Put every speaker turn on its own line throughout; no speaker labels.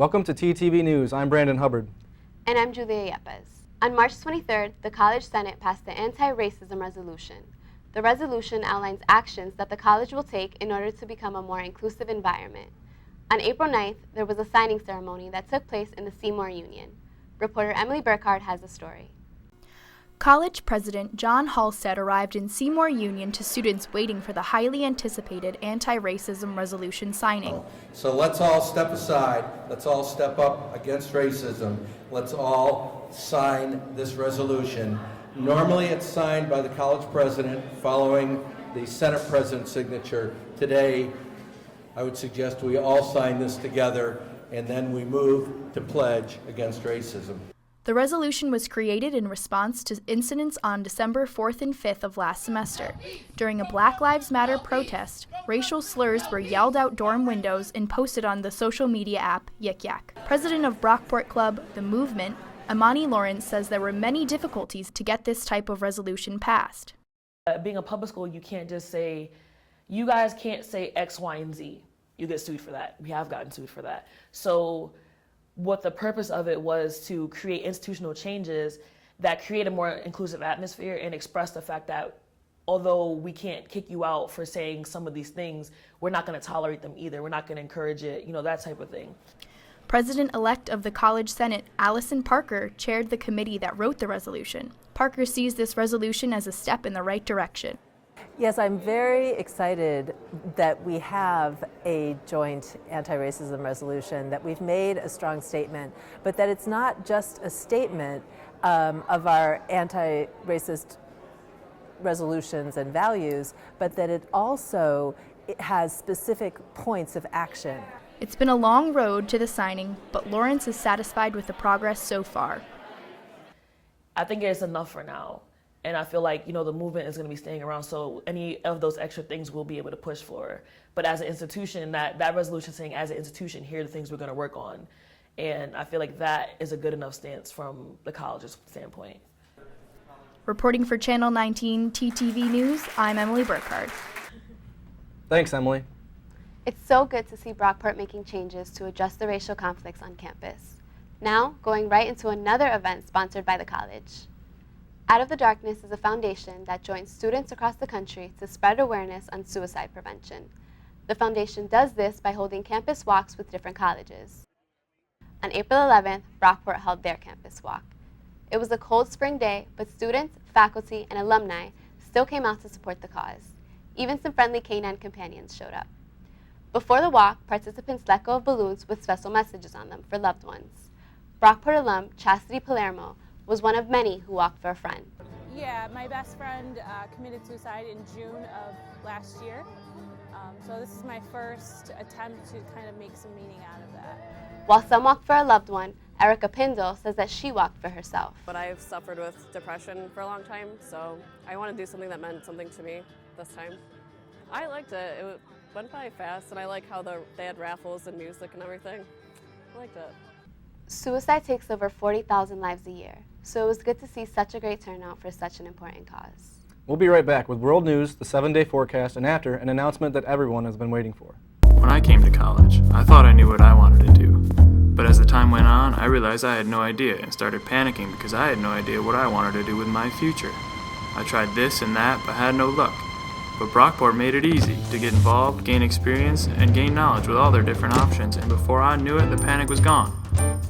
Welcome to TTV News. I'm Brandon Hubbard.
And I'm Julia Yepes. On March 23rd, the College Senate passed the Anti-Racism Resolution. The resolution outlines actions that the college will take in order to become a more inclusive environment. On April 9th, there was a signing ceremony that took place in the Seymour Union. Reporter Emily Burkhardt has the story.
College President John Halstead arrived in Seymour Union to students waiting for the highly anticipated anti-racism resolution signing.
So let's all step aside, let's all step up against racism, let's all sign this resolution. Normally it's signed by the college president following the Senate president's signature. Today, I would suggest we all sign this together and then we move to pledge against racism.
The resolution was created in response to incidents on December 4th and 5th of last semester. During a Black Lives Matter protest, racial slurs were yelled out dorm windows and posted on the social media app Yik Yak. President of Brockport Club, The Movement, Amani Lawrence says there were many difficulties to get this type of resolution passed.
Being a public school, you can't just say, you guys can't say X, Y, and Z. You get sued for that. We have gotten sued for that. So what the purpose of it was to create institutional changes that create a more inclusive atmosphere and express the fact that although we can't kick you out for saying some of these things, we're not going to tolerate them either. We're not going to encourage it, that type of thing.
President-elect of the College Senate, Allison Parker, chaired the committee that wrote the resolution. Parker sees this resolution as a step in the right direction.
Yes, I'm very excited that we have a joint anti-racism resolution, that we've made a strong statement, but that it's not just a statement of our anti-racist resolutions and values, but that it has specific points of action.
It's been a long road to the signing, but Lawrence is satisfied with the progress so far.
I think it's enough for now. And I feel like, the movement is going to be staying around, so any of those extra things we'll be able to push for. But as an institution, that resolution saying, as an institution, here are the things we're going to work on. And I feel like that is a good enough stance from the college's standpoint.
Reporting for Channel 19 TTV News, I'm Emily Burkhardt.
Thanks, Emily.
It's so good to see Brockport making changes to address the racial conflicts on campus. Now, going right into another event sponsored by the college. Out of the Darkness is a foundation that joins students across the country to spread awareness on suicide prevention. The foundation does this by holding campus walks with different colleges. On April 11th, Brockport held their campus walk. It was a cold spring day, but students, faculty, and alumni still came out to support the cause. Even some friendly canine companions showed up. Before the walk, participants let go of balloons with special messages on them for loved ones. Brockport alum Chastity Palermo was one of many who walked for a friend.
Yeah, my best friend committed suicide in June of last year. So this is my first attempt to kind of make some meaning out of that.
While some walked for a loved one, Erica Pindle says that she walked for herself.
But I've suffered with depression for a long time, so I want to do something that meant something to me this time. I liked it. It went by fast, and I like how they had raffles and music and everything. I liked it.
Suicide takes over 40,000 lives a year, so it was good to see such a great turnout for such an important cause.
We'll be right back with world news, the 7-day forecast, and after, an announcement that everyone has been waiting for.
When I came to college, I thought I knew what I wanted to do. But as the time went on, I realized I had no idea and started panicking because I had no idea what I wanted to do with my future. I tried this and that, but had no luck. But Brockport made it easy to get involved, gain experience, and gain knowledge with all their different options, and before I knew it, the panic was gone.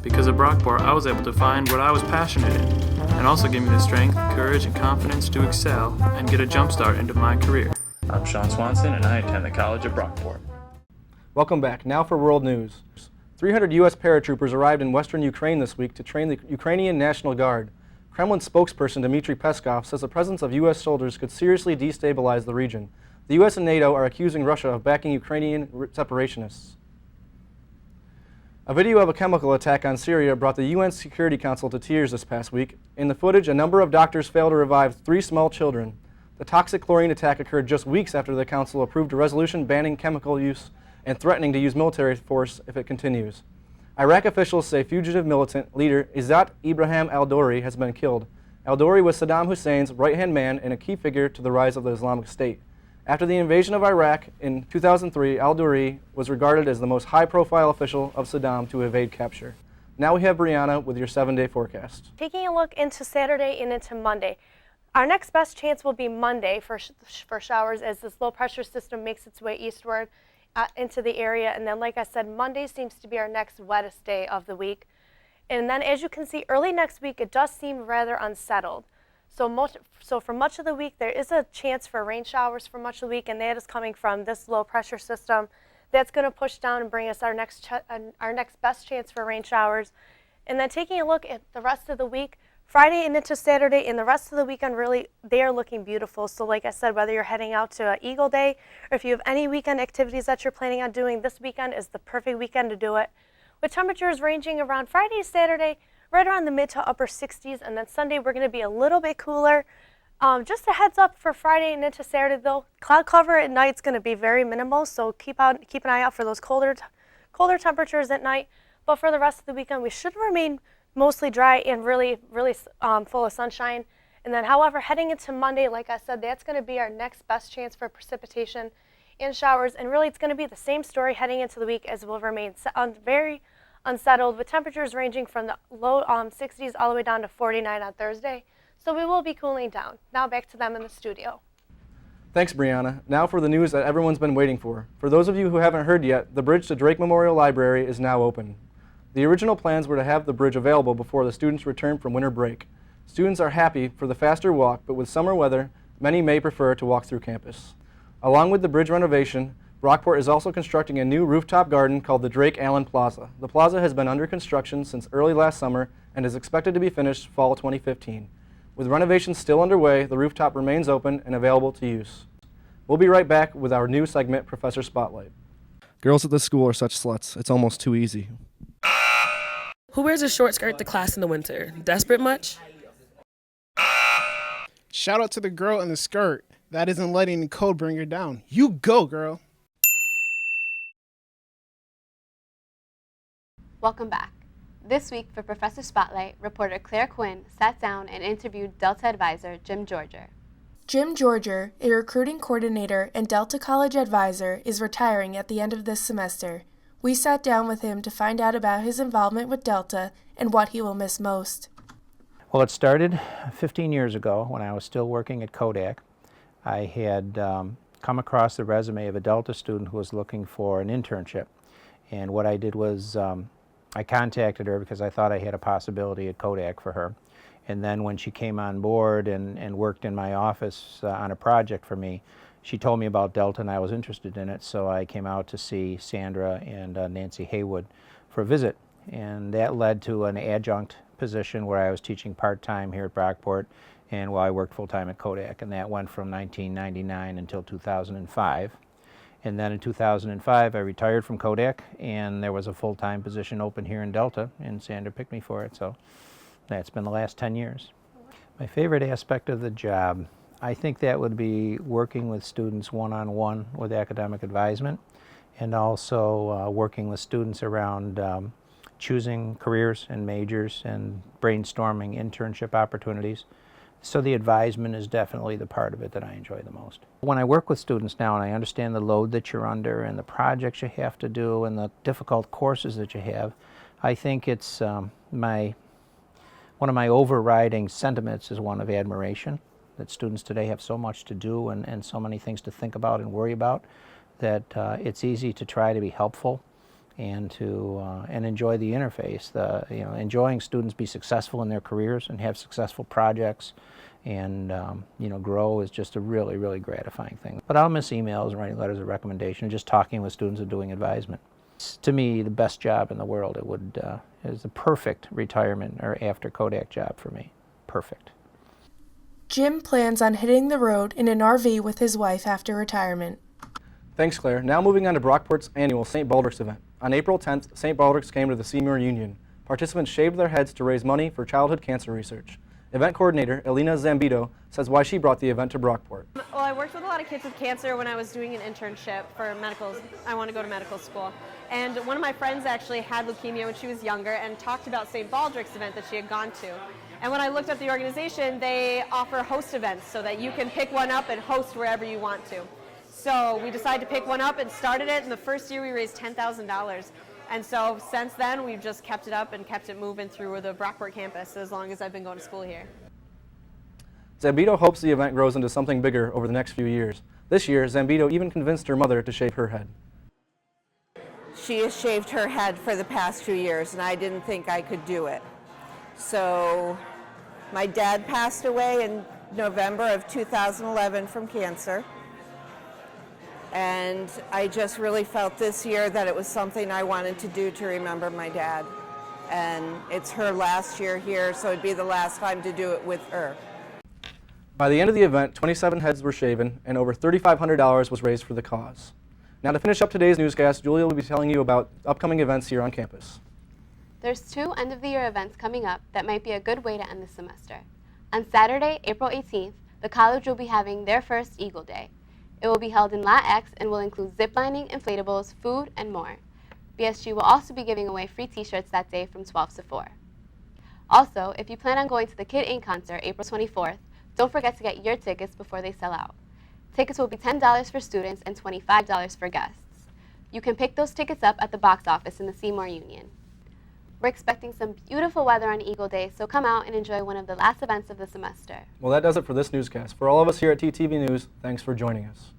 Because of Brockport, I was able to find what I was passionate in, and also give me the strength, courage, and confidence to excel and get a jump start into my career.
I'm Sean Swanson, and I attend the College of Brockport.
Welcome back. Now for world news. 300 U.S. paratroopers arrived in western Ukraine this week to train the Ukrainian National Guard. Kremlin spokesperson Dmitry Peskov says the presence of U.S. soldiers could seriously destabilize the region. The U.S. and NATO are accusing Russia of backing Ukrainian separationists. A video of a chemical attack on Syria brought the UN Security Council to tears this past week. In the footage, a number of doctors failed to revive 3 small children. The toxic chlorine attack occurred just weeks after the Council approved a resolution banning chemical use and threatening to use military force if it continues. Iraq officials say fugitive militant leader Izzat Ibrahim al-Dori has been killed. Al-Dori was Saddam Hussein's right-hand man and a key figure to the rise of the Islamic State. After the invasion of Iraq in 2003, al-Duri was regarded as the most high-profile official of Saddam to evade capture. Now we have Brianna with your 7-day forecast.
Taking a look into Saturday and into Monday. Our next best chance will be Monday for showers as this low pressure system makes its way eastward into the area. And then, like I said, Monday seems to be our next wettest day of the week. And then, as you can see, early next week, it does seem rather unsettled. So for much of the week, there is a chance for rain showers for much of the week, and that is coming from this low pressure system. That's going to push down and bring us our next best chance for rain showers. And then taking a look at the rest of the week, Friday and into Saturday and the rest of the weekend, really, they are looking beautiful. So like I said, whether you're heading out to Eagle Day or if you have any weekend activities that you're planning on doing, this weekend is the perfect weekend to do it. With temperatures ranging around Friday, Saturday, right around the mid to upper 60s, and then Sunday we're going to be a little bit cooler. Just a heads up for Friday and into Saturday though, cloud cover at night is going to be very minimal, so keep an eye out for those colder temperatures at night. But for the rest of the weekend, we should remain mostly dry and really full of sunshine. And then, however, heading into Monday, like I said, that's going to be our next best chance for precipitation and showers. And really, it's going to be the same story heading into the week, as we'll remain very unsettled with temperatures ranging from the low 60s all the way down to 49 on Thursday. So we will be cooling down. Now back to them in the studio.
Thanks, Brianna. Now for the news that everyone's been waiting for. For those of you who haven't heard yet, the bridge to Drake Memorial Library is now open. The original plans were to have the bridge available before the students return from winter break. Students are happy for the faster walk, but with summer weather, many may prefer to walk through campus. Along with the bridge renovation, Brockport is also constructing a new rooftop garden called the Drake Allen Plaza. The plaza has been under construction since early last summer and is expected to be finished fall 2015. With renovations still underway, the rooftop remains open and available to use. We'll be right back with our new segment, Professor Spotlight. Girls at this school are such sluts. It's almost too easy.
Who wears a short skirt to class in the winter? Desperate much?
Shout out to the girl in the skirt. That isn't letting the code bring her down. You go, girl.
Welcome back. This week for Professor Spotlight, reporter Claire Quinn sat down and interviewed Delta advisor Jim Georger.
Jim Georger, a recruiting coordinator and Delta College advisor, is retiring at the end of this semester. We sat down with him to find out about his involvement with Delta and what he will miss most.
Well, it started 15 years ago when I was still working at Kodak. I had come across the resume of a Delta student who was looking for an internship. And what I did was I contacted her because I thought I had a possibility at Kodak for her. And then when she came on board and worked in my office on a project for me, she told me about Delta and I was interested in it, so I came out to see Sandra and Nancy Haywood for a visit. And that led to an adjunct position where I was teaching part-time here at Brockport, and while I worked full-time at Kodak. And that went from 1999 until 2005. And then in 2005, I retired from Kodak, and there was a full-time position open here in Delta, and Sandra picked me for it, so that's been the last 10 years. My favorite aspect of the job, I think that would be working with students one-on-one with academic advisement, and also working with students around choosing careers and majors and brainstorming internship opportunities. So the advisement is definitely the part of it that I enjoy the most. When I work with students now and I understand the load that you're under and the projects you have to do and the difficult courses that you have, I think it's one of my overriding sentiments is one of admiration, that students today have so much to do and so many things to think about and worry about that it's easy to try to be helpful and to enjoy the interface. Enjoying students be successful in their careers and have successful projects and grow is just a really, really gratifying thing. But I'll miss emails and writing letters of recommendation and just talking with students and doing advisement. It's, to me, the best job in the world. It is the perfect retirement or after Kodak job for me. Perfect.
Jim plans on hitting the road in an RV with his wife after retirement.
Thanks, Claire. Now moving on to Brockport's annual St. Baldrick's event. On April 10th, St. Baldrick's came to the Seymour Union. Participants shaved their heads to raise money for childhood cancer research. Event coordinator Elena Zambito says why she brought the event to Brockport.
Well, I worked with a lot of kids with cancer when I was doing an internship for medical. I want to go to medical school. And one of my friends actually had leukemia when she was younger and talked about St. Baldrick's event that she had gone to. And when I looked at the organization, they offer host events so that you can pick one up and host wherever you want to. So we decided to pick one up and started it, and the first year we raised $10,000. And so since then, we've just kept it up and kept it moving through the Brockport campus as long as I've been going to school here.
Zambito hopes the event grows into something bigger over the next few years. This year, Zambito even convinced her mother to shave her head.
She has shaved her head for the past 2 years, and I didn't think I could do it. So my dad passed away in November of 2011 from cancer. And I just really felt this year that it was something I wanted to do to remember my dad. And it's her last year here, so it'd be the last time to do it with her.
By the end of the event, 27 heads were shaven and over $3,500 was raised for the cause. Now to finish up today's newscast, Julia will be telling you about upcoming events here on campus.
There's 2 end-of-the-year events coming up that might be a good way to end the semester. On Saturday, April 18th, the college will be having their first Eagle Day. It will be held in Lot X and will include ziplining, inflatables, food, and more. BSG will also be giving away free t-shirts that day from 12 to 4. Also, if you plan on going to the Kid Ink concert April 24th, don't forget to get your tickets before they sell out. Tickets will be $10 for students and $25 for guests. You can pick those tickets up at the box office in the Seymour Union. We're expecting some beautiful weather on Eagle Day, so come out and enjoy one of the last events of the semester.
Well, that does it for this newscast. For all of us here at TTV News, thanks for joining us.